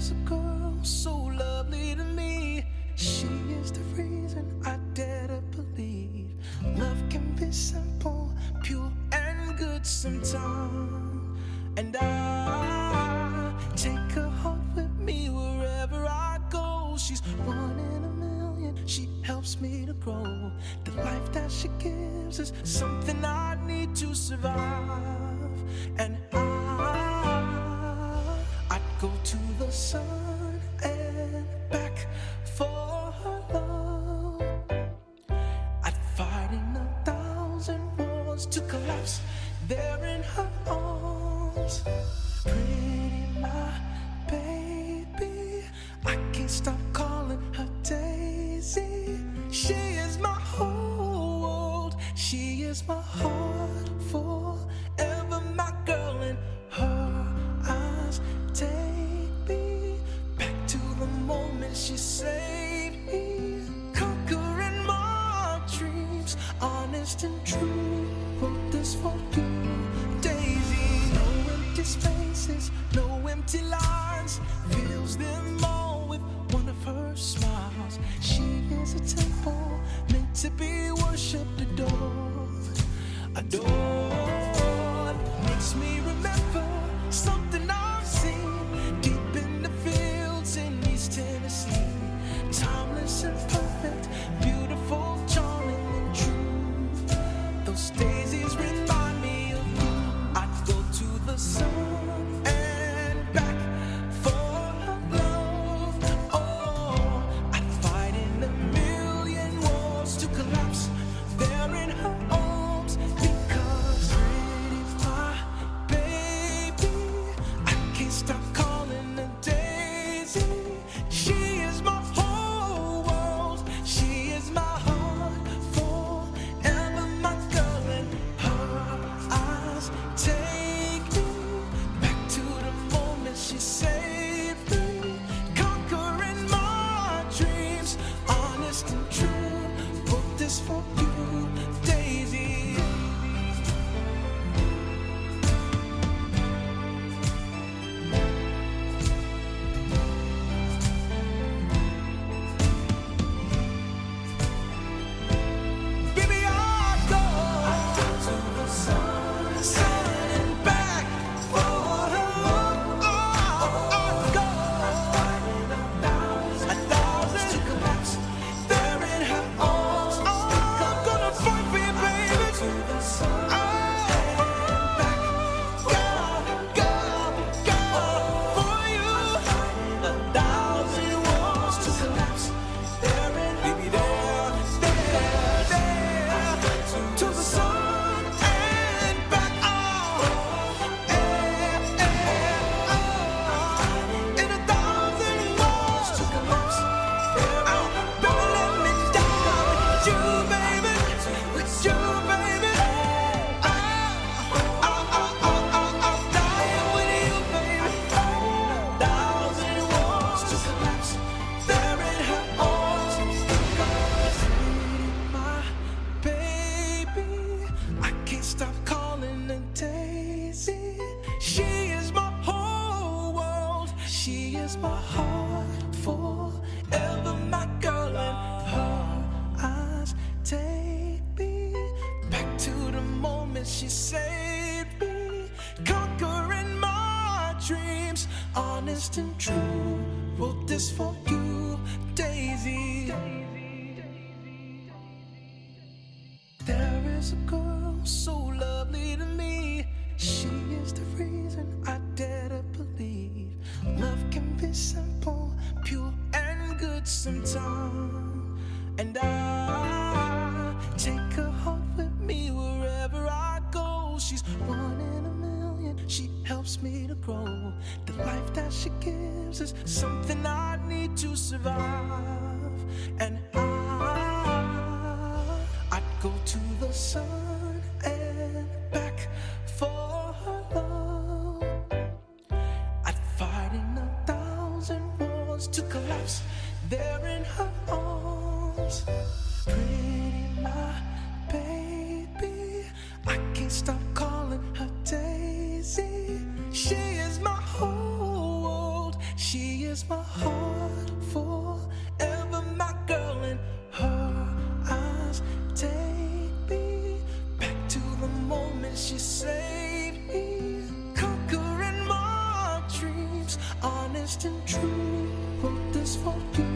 is a girl so lovely to me. She is the reason I dare to believe love can be simple, pure and good sometimes. And I take her heart with me wherever I go. She's one in a million, she helps me to grow. The life that she gives is something I need to survive. And I'd go to the sun and back for her love. I'd fight in 1,000 wars to collapse there in her arms. Pretty my baby, I can't stop calling her Daisy. She is my whole world, she is my heart forever, my girl. In her eyes take me back to the moment she saved me, conquering my dreams, honest and true. Wrote this for you, Daisy. No empty spaces, no empty lines, fills them all with one of her smiles. She is a temple meant to be worshipped, adored, adored. Makes me remember something I've seen deep in the fields in East Tennessee. Timeless and perfect, beautiful, charming and true. Those daisies remind me of you. I'd go to the sun and back for her love. Oh, I'd fight in 1,000,000 wars to collapse there in her arms. Because pretty my baby, I can't stop calling her Daisy. She is my whole world, she is my heart forever, my girl. And her eyes take me back to the moment she saved me, conquering my dreams, honest and true. Wrote this for you, Daisy. Baby, I'll go to the sun and back for her love. I'll go 1,000 to collapse there in her arms. I'm gonna fight for you, baby. To the sun and back, go for you. 1,000 wars to collapse there in her arms. To the sun and back, in 1,000 wars to collapse. Baby, let me die with you, baby, with you, baby. I'll die with you, baby. 1,000 wars to collapse there in her arms. Because my baby, I can't stop calling her Daisy. She is my whole world, she is my heart forever, my girl. And her eyes take me back to the moment she saved me, conquering my dreams, honest and true. Wrote this for you, Daisy. There is a girl so lovely to me. She is the reason I dare to believe love can be simple, pure and good sometimes. And I take her heart with me wherever I go. She's one in a million, she helps me to grow. The life that she gives is something I need to survive. And I'd go to the sun and back for her love. I'd fight in 1,000 wars to collapse there in her arms. Pretty my baby, I can't stop calling her Daisy. She is my whole world, she is is my heart forever, my girl, and her eyes take me back to the moment she saved me. Conquering my dreams, honest and true. Wrote this for you,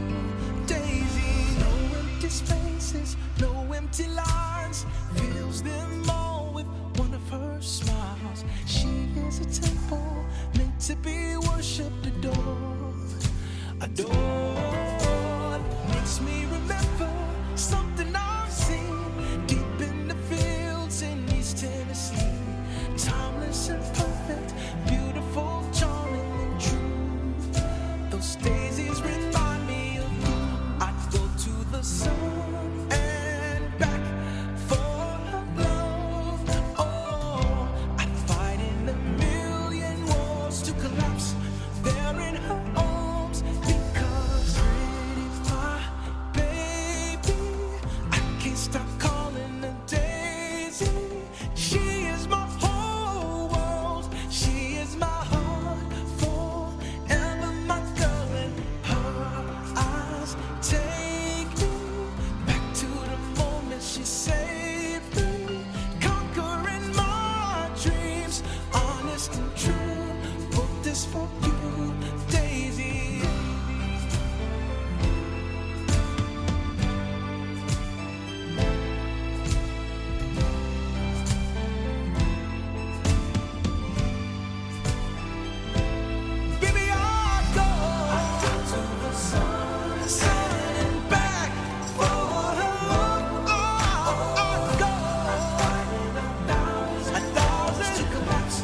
Daisy. No empty spaces, no empty lines. Fills them all with one of her smiles. She is a temple meant to be worshipped, adored, adored. Makes me remember something I've seen deep in the fields in East Tennessee. Timeless and perfect, beautiful, charming and true. Those daisies remind me of you. I'd go to the sun and back for her love. Oh, I'd fight in a million wars to collapse there in her arms. Because pretty my baby, I can't stop calling her Daisy. She is my whole world. She is my heart forever, my girl, and her eyes take me back to the moment she saved me. Conquering my dreams, honest and true. Wrote this for you, Daisy. Baby, I go to the sun and back for her love. I go a thousand to collapse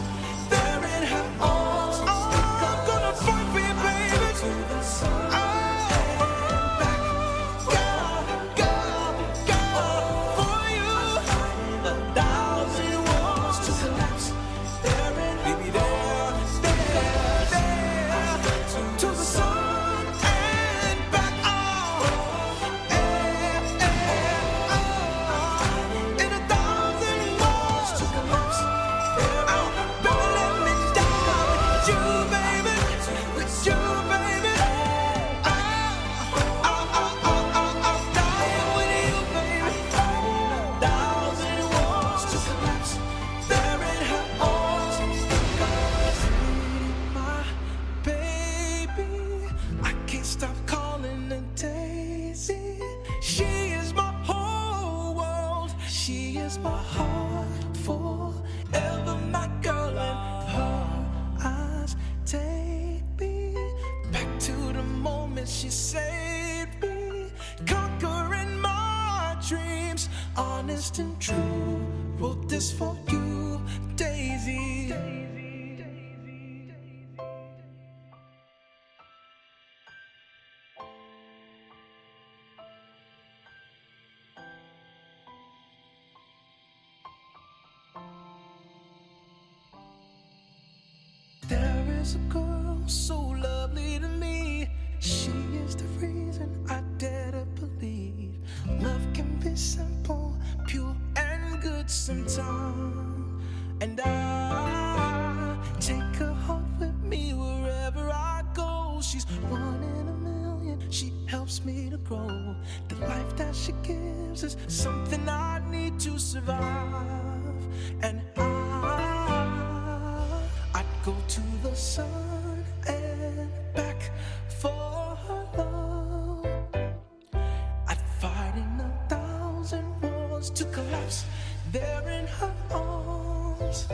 there in her arms. I'm gonna fight for you, baby. To the sun and back, go for you. A thousand wars to collapse there in her arms. To the sun and back, in a thousand wars to collapse. Don't let me die with you, baby. With you, baby. I'm dying with you, baby. A thousand wars to collapse there in her arms. Because my baby, I can't stop calling her Daisy. She is my whole world. She is my heart forever, my girl, and her eyes take me back to the moment she saved me. Conquering my dreams, honest and true. Wrote this for you, Daisy. There is a girl so lovely to me. She is the reason I dare to believe love can be simple, pure and good sometimes. And I take her heart with me wherever I go. She's one in a million. She helps me to grow. The life that she gives is something I need to survive. And I'd go to the sun and back for her love. I'd fight in a thousand wars to collapse there in her arms.